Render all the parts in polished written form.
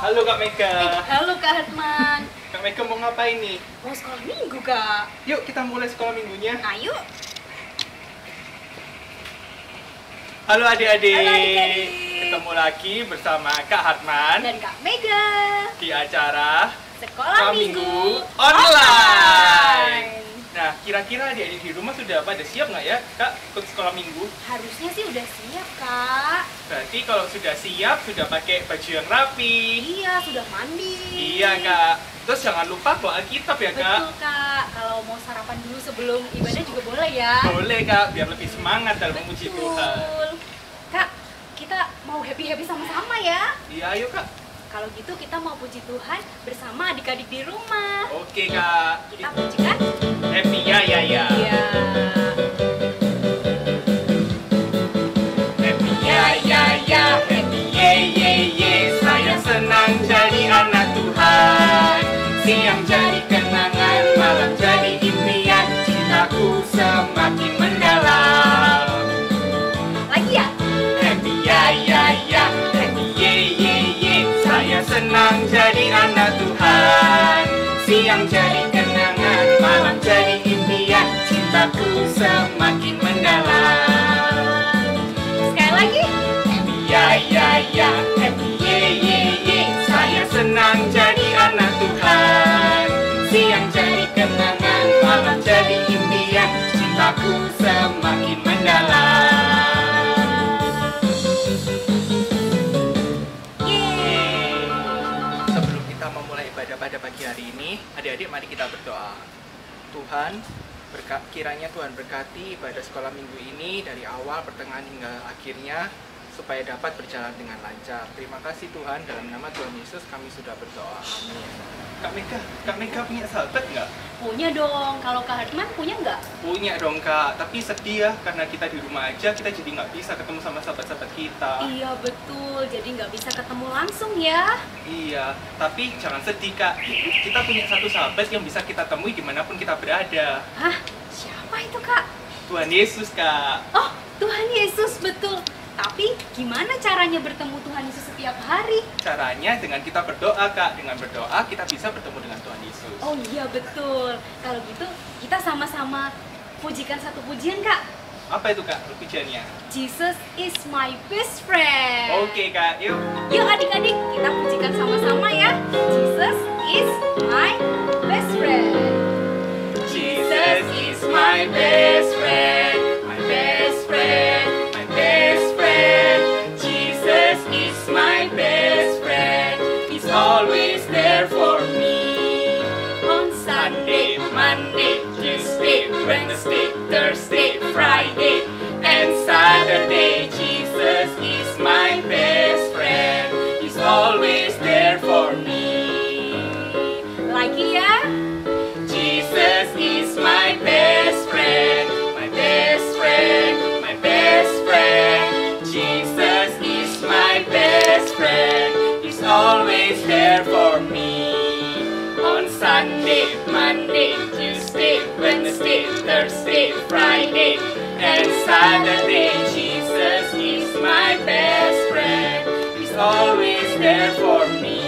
Halo Kak Mega. Halo Kak Herman. Kak Mega mau ngapain nih? Mau sekolah minggu Kak. Yuk kita mulai sekolah minggunya. Ayo. Halo adik-adik. Halo adik-adik. Ketemu lagi bersama Kak Hartman Dan Kak Mega. di acara Sekolah minggu online. Nah, kira-kira adik-adik di rumah sudah pada siap nggak ya Kak ikut sekolah minggu? Harusnya sih udah siap Kak. Berarti kalau sudah siap, sudah pakai baju yang rapi. Iya, sudah mandi. Iya Kak. Terus jangan lupa bawa Alkitab ya Kak. Betul Kak. Kalau mau sarapan dulu sebelum ibadah juga boleh ya. Boleh Kak, biar lebih semangat dalam memuji Tuhan. Betul. Kak, kita mau happy-happy sama-sama ya. Iya, ayo Kak. Kalau gitu kita mau puji Tuhan bersama adik-adik di rumah. Oke Kak. Kita pujikan. Happy ya ya ya. Iya. Happy ya ya ya. Happy ye ye ye. Saya senang jadi anak Tuhan. Siang jadi kenangan, malam jadi impian. Cintaku semakin mendalam. Lagi ya? Happy ya ya ya. Happy ye ye ye. Saya senang jadi anak Tuhan. Siang jadi kenangan, malam jadi impian. Cintaku semakin mendalam. Sekali lagi. Happy ya ya ya. Happy ye ye ye. Saya senang jadi anak Tuhan. Siang jadi kenangan, malam jadi impian. Cintaku semakin mendalam. Yeay. Sebelum kita memulai ibadah pada pagi hari ini, adik-adik mari kita berdoa. Tuhan, kiranya Tuhan berkati ibadah sekolah minggu ini dari awal, pertengahan hingga akhirnya, supaya dapat berjalan dengan lancar. Terima kasih Tuhan, dalam nama Tuhan Yesus kami sudah berdoa. Amin. Kak Mega punya sahabat nggak? Punya dong. Kalau Kak Hartman punya nggak? Punya dong Kak, tapi sedih ya karena kita di rumah aja, kita jadi nggak bisa ketemu sama sahabat-sahabat kita. Iya betul. Jadi nggak bisa ketemu langsung ya. Iya, tapi jangan sedih Kak. Kita punya satu sahabat yang bisa kita temui dimanapun kita berada. Hah? Siapa itu Kak? Tuhan Yesus Kak. Oh, Tuhan Yesus betul. Tapi gimana caranya bertemu Tuhan Yesus setiap hari? Caranya dengan kita berdoa Kak. Dengan berdoa kita bisa bertemu dengan Tuhan Yesus. Oh iya betul. Kalau gitu kita sama-sama pujikan satu pujian Kak. Apa itu Kak pujiannya? Jesus is my best friend. Oke Kak, yuk. Yuk adik-adik kita pujikan sama-sama ya. Jesus is my best friend. Jesus is my best friend. My best friend. My best friend. Jesus is my best friend. He's always there for me. On Sunday, Monday, Tuesday, Wednesday, Thursday, Friday, and Saturday. Jesus is my best friend. He's always there for me. lagi ya. Jesus is my best friend. My best friend. My best friend. Jesus is my best friend. He's always there for me. On Sunday, Monday, Tuesday, Wednesday, Thursday, Friday, and Saturday. Jesus is my best friend. He's always there for me.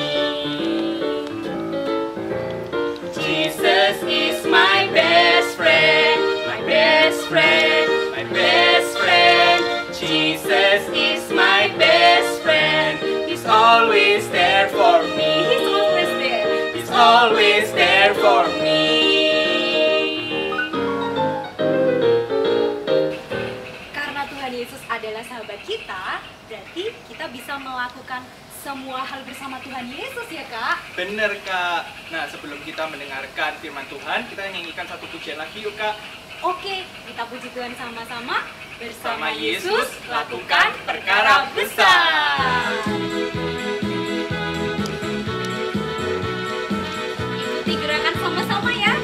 Jesus is my best friend. My best friend. My best friend. Jesus is my best friend. He's always there for me. He's always there. He's always there for me. Karena Tuhan Yesus adalah sahabat kita, berarti kita bisa melakukan semua hal bersama Tuhan Yesus ya Kak. Bener Kak. Nah sebelum kita mendengarkan firman Tuhan, kita nyanyikan satu pujian lagi yuk Kak. Oke, kita puji Tuhan sama-sama. Bersama Yesus lakukan perkara besar. Ikuti gerakan sama-sama ya.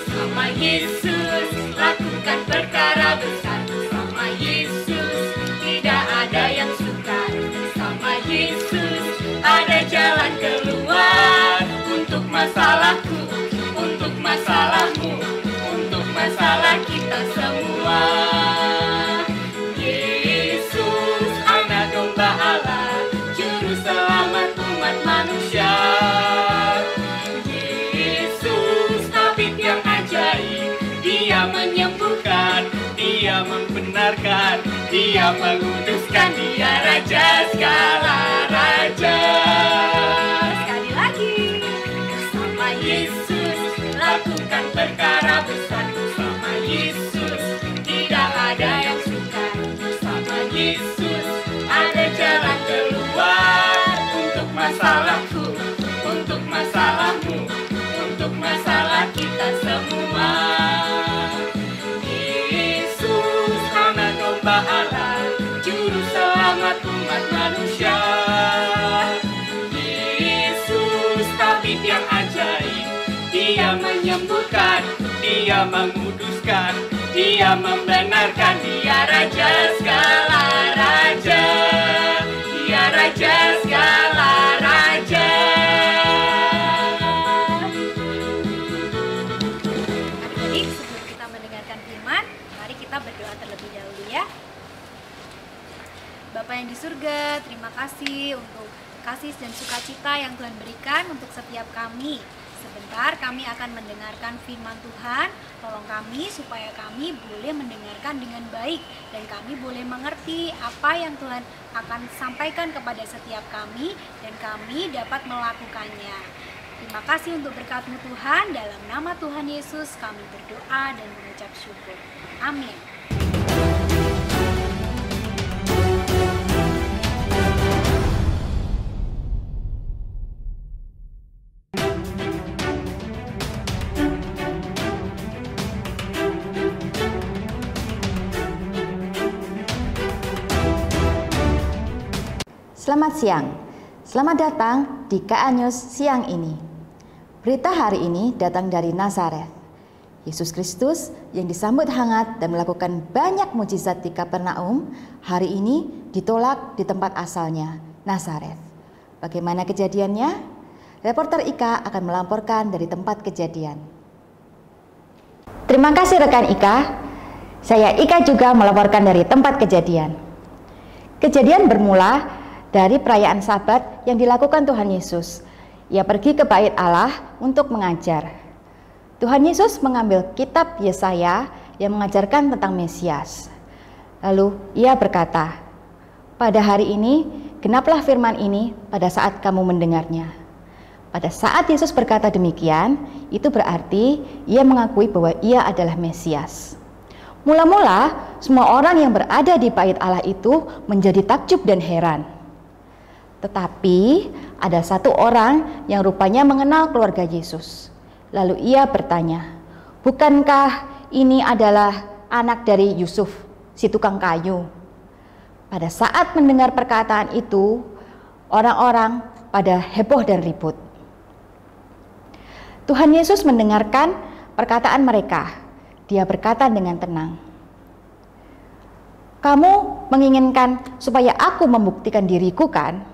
Sama Yesus lakukan perkara besar. Sama Yesus tidak ada yang sukar. Sama Yesus ada jalan keluar. Untuk masalahku, untuk masalahmu, untuk masalah kita semua. Yesus anak domba Allah, juru selamat umat manusia. Dia membenarkan, Dia menguduskan, Dia Raja segala raja. Sekali lagi, Bersama Yesus lakukan perkara besar. Bersama Yesus tidak ada yang sukar. Bersama Yesus ada jalan keluar. Untuk masalahku, untuk masalahmu, untuk masalah kita semua. Yesus anak domba Allah, juru selamat umat manusia. Yesus tabib yang ajaib, Dia menyembuhkan, Dia menguduskan, Dia membenarkan. Dia Raja segala raja, Dia Raja segala raja. adik-adik, sebelum kita mendengarkan firman, mari kita berdoa terlebih dahulu ya. Bapa yang di surga, terima kasih untuk kasih dan sukacita yang Tuhan berikan untuk setiap kami. Sebentar kami akan mendengarkan firman Tuhan. Tolong kami supaya kami boleh mendengarkan dengan baik dan kami boleh mengerti apa yang Tuhan akan sampaikan kepada setiap kami dan kami dapat melakukannya. Terima kasih untuk berkat-Mu Tuhan. Dalam nama Tuhan Yesus kami berdoa dan mengucap syukur. Amin. Selamat siang, selamat datang di KA News siang ini. Berita hari ini datang dari Nazaret. Yesus Kristus yang disambut hangat dan melakukan banyak mujizat di Kapernaum, hari ini ditolak di tempat asalnya, Nazaret. Bagaimana kejadiannya? Reporter Ika akan melamporkan dari tempat kejadian. Terima kasih rekan Ika. Saya Ika juga melaporkan dari tempat kejadian. Kejadian bermula dari perayaan Sabat yang dilakukan Tuhan Yesus. Ia pergi ke bait Allah untuk mengajar. Tuhan Yesus mengambil kitab Yesaya yang mengajarkan tentang Mesias. Lalu ia berkata, "Pada hari ini genaplah firman ini pada saat kamu mendengarnya." Pada saat Yesus berkata demikian, itu berarti ia mengakui bahwa ia adalah Mesias. Mula-mula semua orang yang berada di bait Allah itu menjadi takjub dan heran. Tetapi ada satu orang yang rupanya mengenal keluarga Yesus. Lalu ia bertanya, "Bukankah ini adalah anak dari Yusuf, si tukang kayu?" Pada saat mendengar perkataan itu, orang-orang pada heboh dan ribut. Tuhan Yesus mendengarkan perkataan mereka. Dia berkata dengan tenang, "Kamu menginginkan supaya aku membuktikan diriku, kan?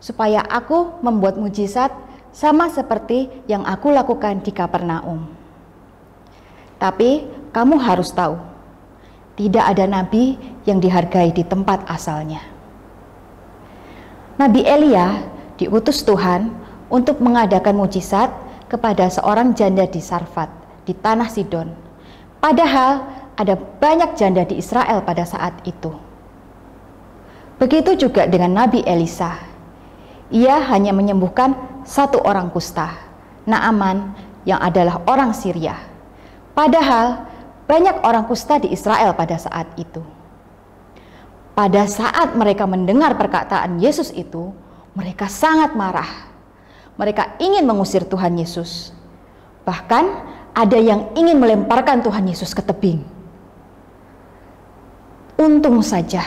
Supaya aku membuat mujizat sama seperti yang aku lakukan di Kapernaum. Tapi kamu harus tahu, tidak ada nabi yang dihargai di tempat asalnya." Nabi Elia diutus Tuhan untuk mengadakan mujizat kepada seorang janda di Sarfat, di tanah Sidon. Padahal ada banyak janda di Israel pada saat itu. Begitu juga dengan Nabi Elisa. Ia hanya menyembuhkan satu orang kusta, Naaman, yang adalah orang Syria. Padahal banyak orang kusta di Israel pada saat itu. Pada saat mereka mendengar perkataan Yesus itu, mereka sangat marah. Mereka ingin mengusir Tuhan Yesus. Bahkan ada yang ingin melemparkan Tuhan Yesus ke tebing. Untung saja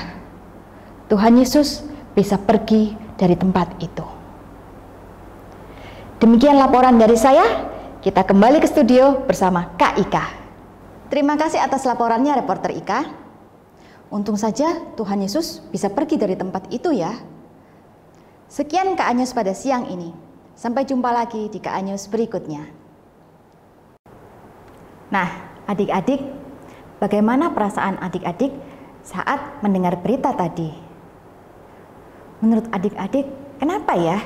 Tuhan Yesus bisa pergi dari tempat itu. Demikian laporan dari saya. Kita kembali ke studio bersama Kak Ika. Terima kasih atas laporannya reporter Ika. Untung saja Tuhan Yesus bisa pergi dari tempat itu ya. Sekian Kak Anyus pada siang ini. Sampai jumpa lagi di Kak Anyus berikutnya. Nah, adik-adik, bagaimana perasaan adik-adik saat mendengar berita tadi? Menurut adik-adik, kenapa ya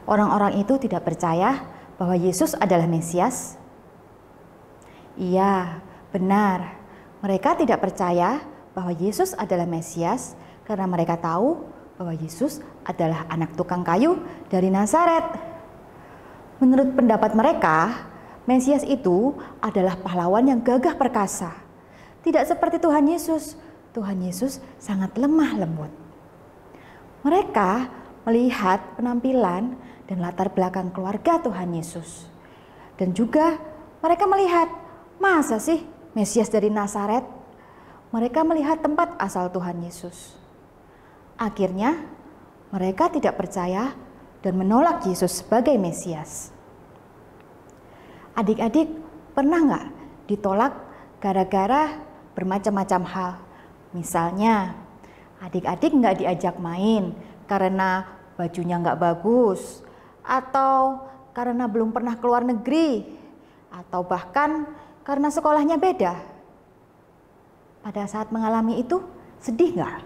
orang-orang itu tidak percaya bahwa Yesus adalah Mesias? Iya, benar. Mereka tidak percaya bahwa Yesus adalah Mesias karena mereka tahu bahwa Yesus adalah anak tukang kayu dari Nazaret. Menurut pendapat mereka, Mesias itu adalah pahlawan yang gagah perkasa. Tidak seperti Tuhan Yesus. Tuhan Yesus sangat lemah lembut. Mereka melihat penampilan dan latar belakang keluarga Tuhan Yesus. Dan juga mereka melihat, masa sih Mesias dari Nazaret? Mereka melihat tempat asal Tuhan Yesus. Akhirnya mereka tidak percaya dan menolak Yesus sebagai Mesias. Adik-adik pernah nggak ditolak gara-gara bermacam-macam hal? Misalnya adik-adik nggak diajak main karena bajunya nggak bagus, atau karena belum pernah keluar negeri, atau bahkan karena sekolahnya beda. Pada saat mengalami itu sedih nggak?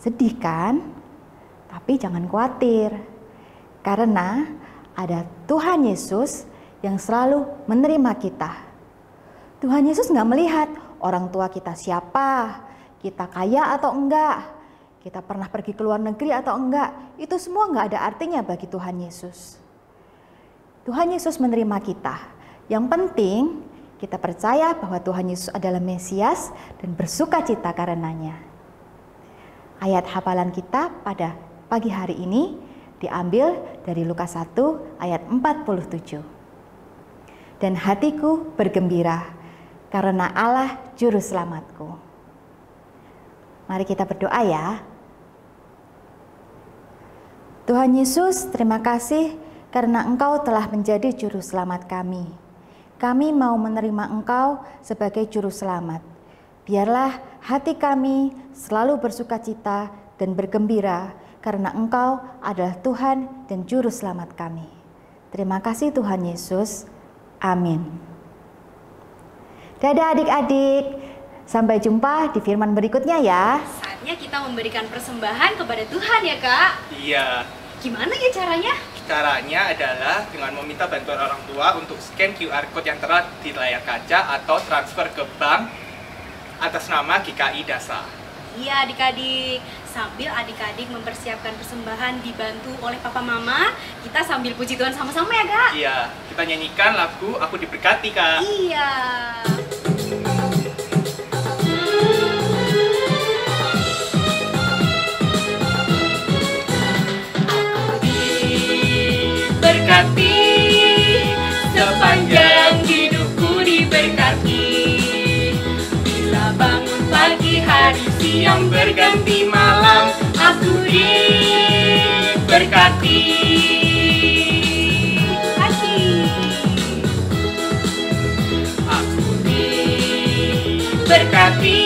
Sedih kan? Tapi jangan khawatir, karena ada Tuhan Yesus yang selalu menerima kita. Tuhan Yesus nggak melihat orang tua kita siapa, kita kaya atau enggak, kita pernah pergi ke luar negeri atau enggak. Itu semua nggak ada artinya bagi Tuhan Yesus. Tuhan Yesus menerima kita. Yang penting kita percaya bahwa Tuhan Yesus adalah Mesias dan bersuka cita karenanya. Ayat hafalan kita pada pagi hari ini diambil dari Lukas 1 ayat 47. Dan hatiku bergembira karena Allah juru selamatku. Mari kita berdoa ya. Tuhan Yesus, terima kasih karena Engkau telah menjadi juru selamat kami. Kami mau menerima Engkau sebagai juru selamat. Biarlah hati kami selalu bersuka cita dan bergembira karena Engkau adalah Tuhan dan juru selamat kami. Terima kasih Tuhan Yesus. Amin. Dadah adik-adik. Sampai jumpa di firman berikutnya ya. Saatnya kita memberikan persembahan kepada Tuhan ya Kak. Iya. Gimana ya caranya? Caranya adalah dengan meminta bantuan orang tua untuk scan QR Code yang terlihat di layar kaca atau transfer ke bank atas nama GKI Dasa. Iya adik-adik, sambil adik-adik mempersiapkan persembahan dibantu oleh papa mama, kita sambil puji Tuhan sama-sama ya Kak? Iya, kita nyanyikan lagu Aku Diberkati Kak. Iya. Aku diberkati, sepanjang hidupku diberkati. Bangun pagi hari siang berganti malam, aku diberkati. Aku diberkati,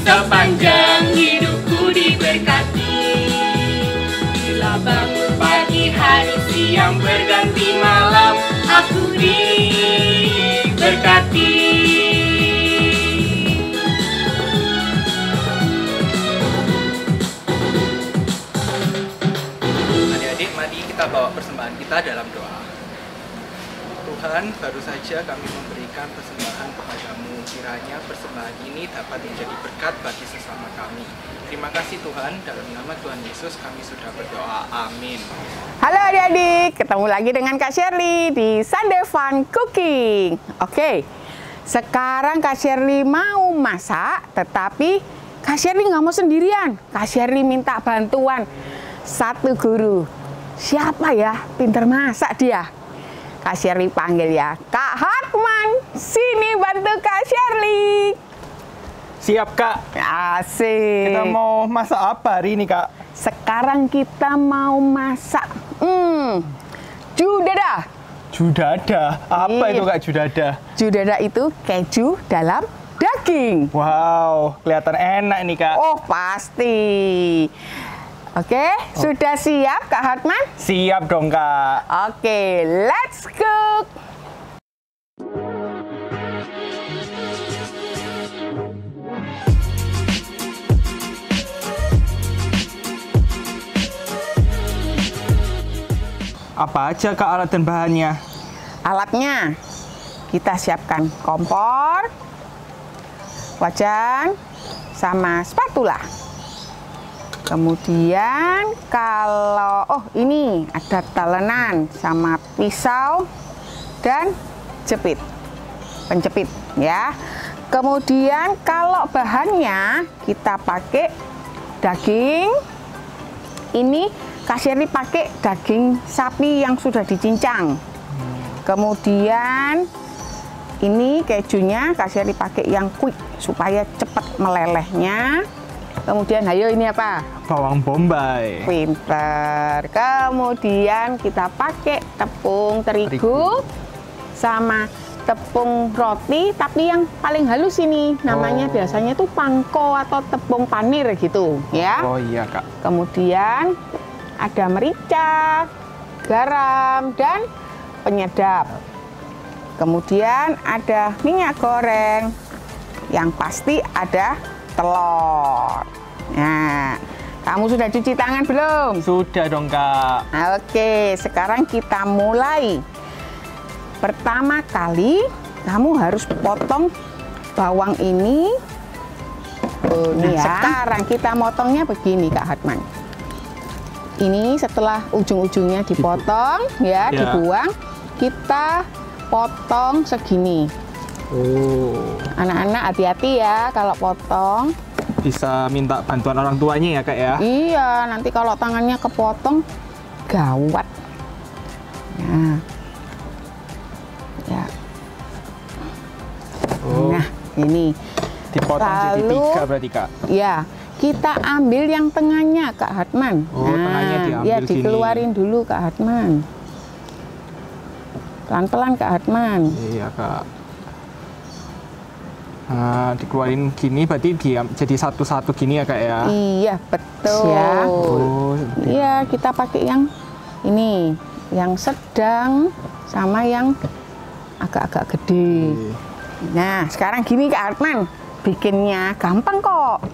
sepanjang hidupku diberkati. Bila bangun pagi hari siang berganti malam, aku diberkati. Kita bawa persembahan kita dalam doa. Tuhan, baru saja kami memberikan persembahan kepadamu. Kiranya persembahan ini dapat menjadi berkat bagi sesama kami. Terima kasih Tuhan, dalam nama Tuhan Yesus kami sudah berdoa. Amin. Halo adik-adik, ketemu lagi dengan Kak Shirley di Sunday Fun Cooking. Oke, sekarang Kak Shirley mau masak, tetapi Kak Shirley nggak mau sendirian. Kak Shirley minta bantuan satu guru. Siapa ya? Pinter masak dia. Kak Shirley panggil ya. Kak Hartman, sini bantu Kak Shirley. Siap Kak. Asik. Kita mau masak apa hari ini Kak? Sekarang kita mau masak judada. Judada? Apa itu Kak judada? Judada itu keju dalam daging. Wow, kelihatan enak nih Kak. Oh pasti. Oke, sudah siap Kak Hartman? Siap dong Kak. Oke, let's cook. Apa aja Kak alat dan bahannya? Alatnya, kita siapkan kompor, wajan sama spatula. Kemudian kalau ini ada talenan sama pisau dan penjepit ya. Kemudian kalau bahannya kita pakai daging, ini Kak Sherly pakai daging sapi yang sudah dicincang. Kemudian ini kejunya Kak Sherly pakai yang quick supaya cepat melelehnya. Kemudian ayo ini apa? Bawang bombay. Pinter. Kemudian kita pakai tepung terigu sama tepung roti, tapi yang paling halus ini namanya biasanya tuh panko atau tepung panir gitu ya. Oh iya Kak. Kemudian ada merica, garam dan penyedap. Kemudian ada minyak goreng, yang pasti ada telur. Nah, kamu sudah cuci tangan belum? Sudah dong Kak. Oke, sekarang kita mulai. Pertama kali kamu harus potong bawang ini. Nih ya. Sekarang kita motongnya begini Kak Hartman. Ini setelah ujung-ujungnya dipotong ya, dibuang, kita potong segini. Anak-anak hati-hati ya kalau potong. Bisa minta bantuan orang tuanya ya Kak ya? Iya, nanti kalau tangannya kepotong gawat. Nah. Ya. Nah, ini dipotong jadi 3 berarti Kak? Ya, kita ambil yang tengahnya Kak Hartman. Tengahnya diambil ya, dikeluarin dulu Kak Hartman. Pelan-pelan Kak Hartman. Iya Kak. Nah, dikeluarin gini berarti jadi satu-satu gini ya Kak ya? Iya, betul. Ya. Iya, kita pakai yang ini, yang sedang sama yang agak-agak gede. Nah, sekarang gini Kak Hartman, bikinnya gampang kok.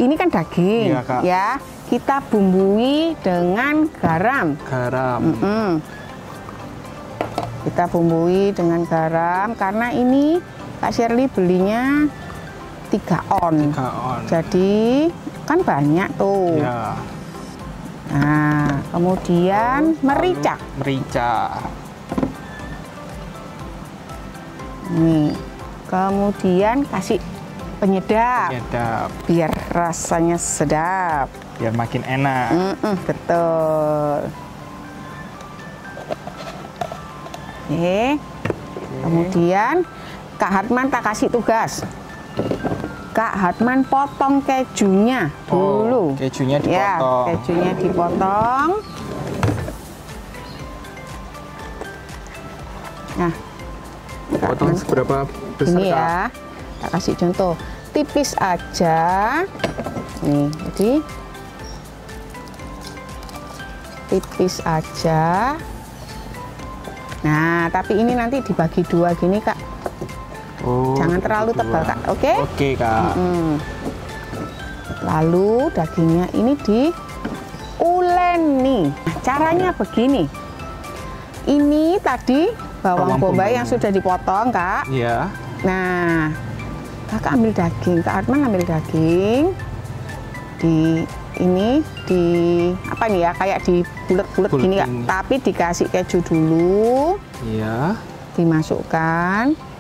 Ini kan daging, iya, Kak. Ya. Kita bumbui dengan garam. Kita bumbui dengan garam karena ini Kak Sherly belinya 3 on. Jadi kan banyak tuh. Iya. Nah, kemudian merica. Nih, kemudian kasih penyedap. Biar rasanya sedap. Biar makin enak. Betul. Oke. Kemudian Kak Hartman tak kasih tugas. Kak Hartman potong kejunya dulu. Kejunya dipotong. Ya, kejunya dipotong. Nah, potong seberapa besar ini Kak? ya, tak kasih contoh. Tipis aja. Nih, jadi tipis aja. Nah, tapi ini nanti dibagi 2 gini Kak. Jangan terlalu tebal Kak, oke? Oke Kak. Lalu dagingnya ini diuleni. Nah, caranya begini. Ini tadi bawang bombay yang sudah dipotong Kak. Iya. Nah, Kakak ambil daging, Kak Hartman ambil daging. Ini di apa nih ya, kayak di bulat-bulat gini Kak. Tapi dikasih keju dulu. Iya. Dimasukkan.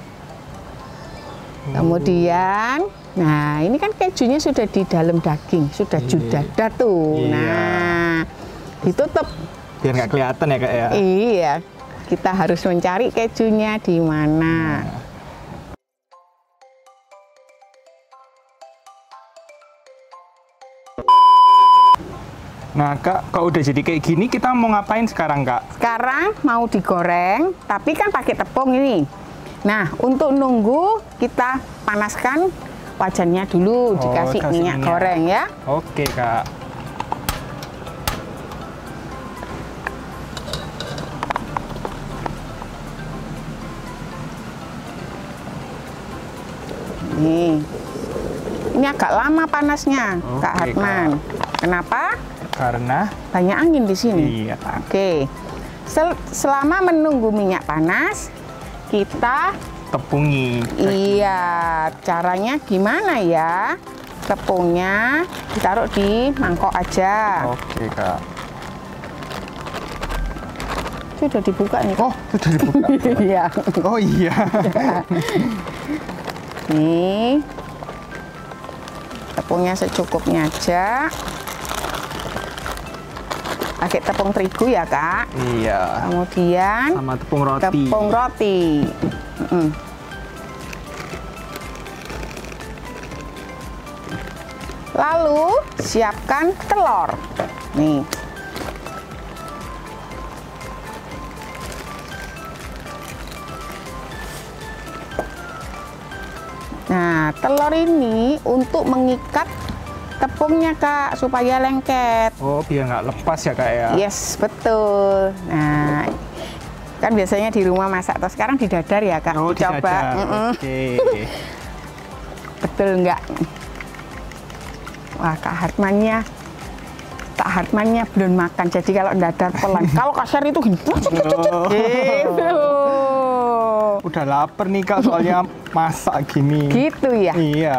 Kemudian, nah ini kan kejunya sudah di dalam daging, sudah judada tuh. Iya. Nah, ditutup. Biar nggak kelihatan ya Kak ya? Iya, kita harus mencari kejunya di mana. Nah Kak, kalau udah jadi kayak gini kita mau ngapain sekarang Kak? Sekarang mau digoreng, tapi kan pakai tepung ini. Nah, untuk nunggu kita panaskan wajannya dulu, dikasih minyak goreng ya. Oke Kak. Nih, ini agak lama panasnya, Kak Hartman. Kenapa? Karena banyak angin di sini. Iya Kak. Oke, selama menunggu minyak panas, kita ditepungi. Iya, caranya gimana ya? Tepungnya ditaruh di mangkok aja. Oke, Kak. Itu udah dibuka nih. Oh, sudah dibuka. Iya. Oh iya. Nih. Tepungnya secukupnya aja. Pakai tepung terigu ya, Kak. Iya. Kemudian Sama tepung roti. tepung roti. Lalu siapkan telur. Nih. Nah, telur ini untuk mengikat tepungnya, Kak, supaya lengket. Oh, biar nggak lepas ya, Kak ya? Yes, betul. Nah, kan biasanya di rumah masak, atau sekarang di dadar ya, Kak? Oh, Coba. didadar. Oke. Betul nggak? Wah, Kak Hartmannya belum makan, jadi kalau dadar pelan. Kalau kasar itu gini. Gitu. Udah lapar nih, Kak, soalnya masak gini. Gitu ya? Iya.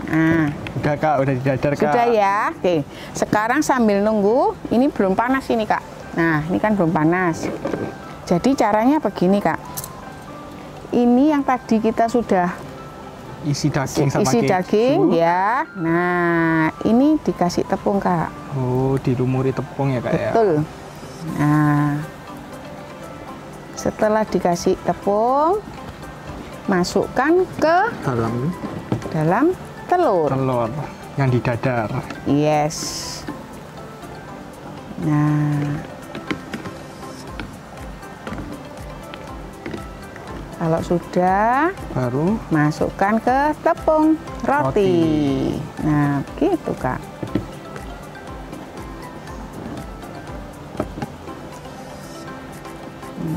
Nah, Udah, Kak, udah didadar, Kak. sudah ya. Oke, sekarang sambil nunggu, ini belum panas ini, Kak. Nah, ini kan belum panas. Jadi caranya begini, Kak. Ini yang tadi kita sudah Isi daging sama isi keju. daging ya. Nah, ini dikasih tepung, Kak. Oh, dilumuri tepung ya, Kak ya? Betul. Nah, setelah dikasih tepung, masukkan ke dalam telur. Telur yang didadar. Yes. Nah, kalau sudah, Baru masukkan ke tepung roti. Nah, gitu, Kak.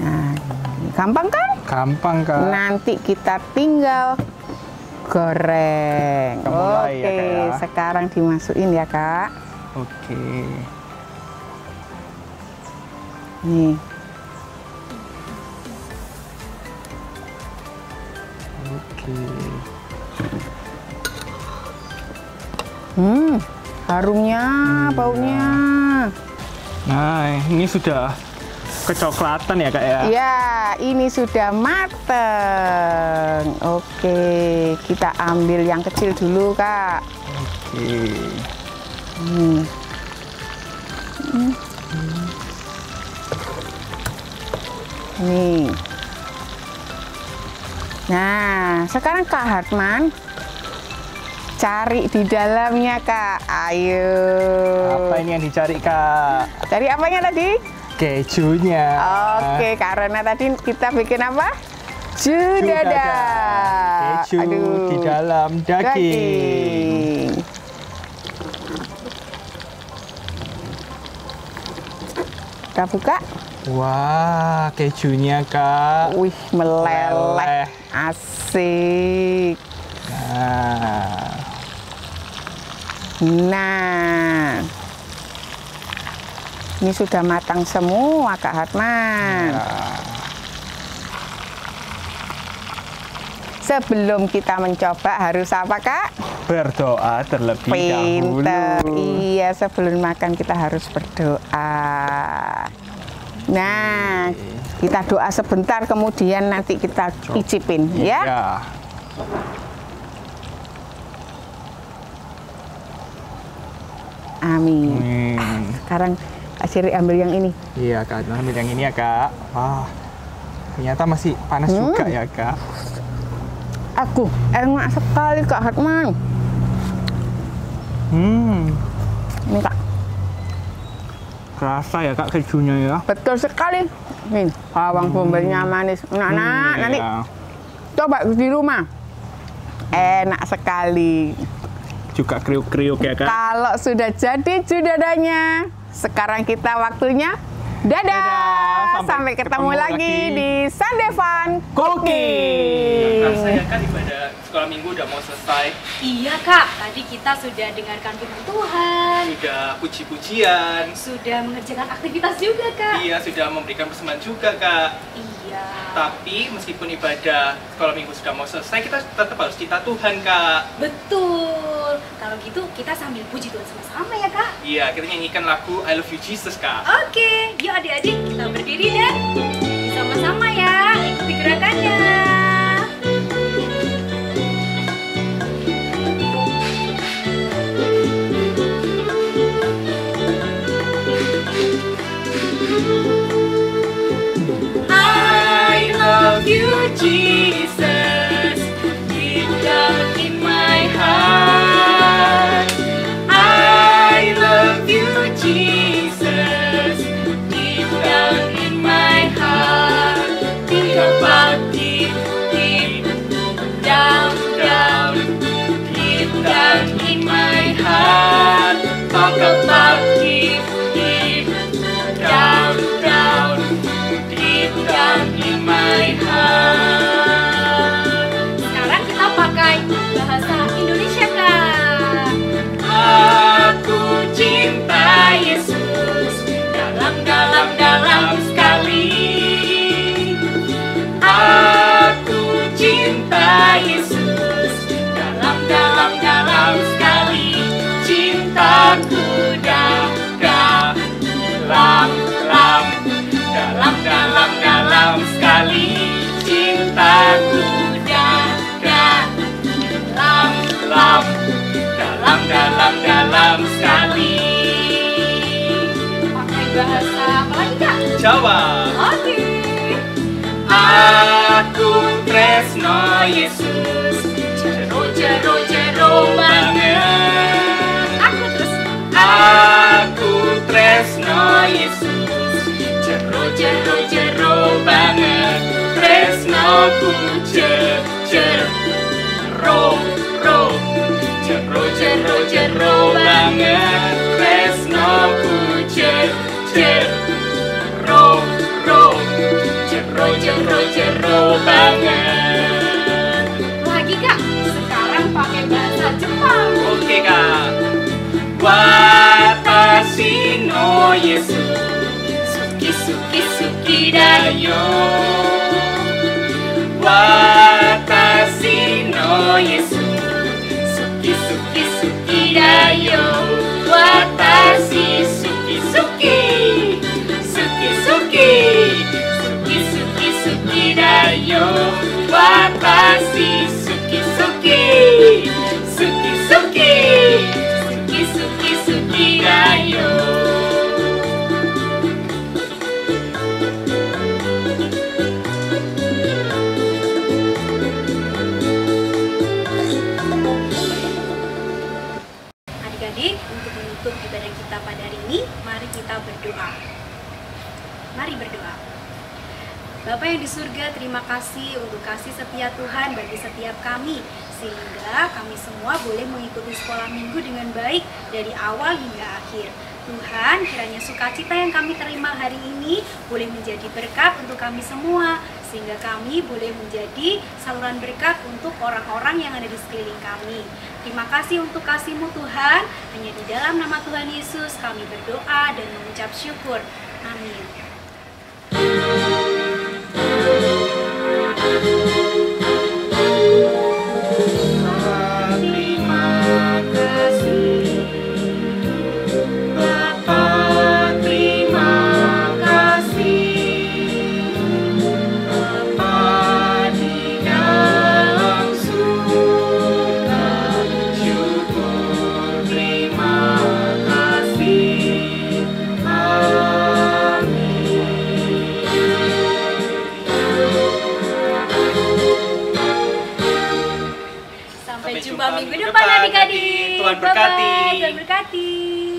Nah, gampang kan? gampang, Kak. Nanti kita tinggal goreng. Kita mulai ya, Oke, Kak ya. sekarang dimasukin ya, Kak. Oke. Nih. Oke. Harumnya, baunya. Nah, ini sudah kecoklatan ya, Kak ya? Ya, ini sudah mateng. Oke, kita ambil yang kecil dulu, Kak. Oke. Nih. Nah, sekarang Kak Hartman cari di dalamnya, Kak. Ayo. Apa ini yang dicari, Kak? Cari apanya tadi? Kejunya. Oke, karena tadi kita bikin apa? Judada. Keju di dalam daging. Kita buka. Wah, kejunya, Kak. Wih, meleleh. Meleleh. Asik. Nah, ini sudah matang semua, Kak Hartman. Sebelum kita mencoba harus apa, Kak? Berdoa terlebih Pinter. dahulu. Iya, sebelum makan kita harus berdoa. Nah, kita doa sebentar, kemudian nanti kita icipin, ya. Ya. Amin. Sekarang Kak Siri ambil yang ini. Iya, Kak. Ambil yang ini ya, Kak. Wah, ternyata masih panas juga ya, Kak. Aku enak sekali, Kak Hartman. Ini, Kak. Kerasa ya, Kak, kejunya ya. Betul sekali. Nih, bawang bombaynya manis. Nah, nanti Iya. coba di rumah. Enak sekali. Juga kriuk-kriuk ya, Kak. Kalau sudah jadi judadanya, sekarang kita waktunya dadah. Dadah. Sampai ketemu lagi di Sunday Fun Yang Cooking. melaksanakan ibadah sekolah sekolah minggu udah mau selesai. Iya Kak, tadi kita sudah dengarkan firman Tuhan, Sudah puji-pujian. sudah mengerjakan aktivitas juga Kak. Iya, sudah memberikan persembahan juga, Kak. Iya. Tapi meskipun ibadah sekolah minggu sudah mau selesai, kita tetap harus cinta Tuhan, Kak. Betul. Kalau gitu kita sambil puji Tuhan sama-sama ya Kak. Iya, kita nyanyikan lagu I Love You Jesus, Kak. Oke, yuk adik-adik kita berdiri dan sama-sama ya ikuti gerakannya. I love you Jesus, deep down in my heart. I love you Jesus, deep down in my heart. Think about deep, deep down, down, deep down in my heart. Talk about deep, deep down, down, deep down in my heart. Sekarang kita pakai bahasa Indonesia Kak. Aku cinta Yesus dalam sekali. Aku cinta Yesus dalam sekali. Cintaku dalam sekali. Cintaku dalam sekali. Pakai bahasa apa lagi Kak? Jawa. Oke. Aku tresno Yesus, jero banget. Aku terus. Aku tresno Yesus, jero banget. Tresnoku jero banget. Tresnoku jero banget. Lagi Kak, sekarang pakai bahasa Jepang. Oke, Kak. Watashi no Yesu, suki dayo. Watashi no Yesu, suki dayo. Watashi suki dayo. Watashi suki dayo. Adik-adik, untuk menutup ibadah kita pada hari ini, mari kita berdoa. Mari berdoa. Bapa yang di surga, terima kasih untuk kasih setia Tuhan bagi setiap kami, sehingga kami semua boleh mengikuti sekolah minggu dengan baik dari awal hingga akhir. Tuhan, kiranya sukacita yang kami terima hari ini boleh menjadi berkat untuk kami semua, sehingga kami boleh menjadi saluran berkat untuk orang-orang yang ada di sekeliling kami. Terima kasih untuk kasih-Mu Tuhan, hanya di dalam nama Tuhan Yesus kami berdoa dan mengucap syukur. Amin. Terima kasih Bapa, terima kasih Bapa di dalam surga, syukur terima kasih. Sampai jumpa minggu depan adik-adik. Tuhan berkati. Bye-bye. Tuhan berkati.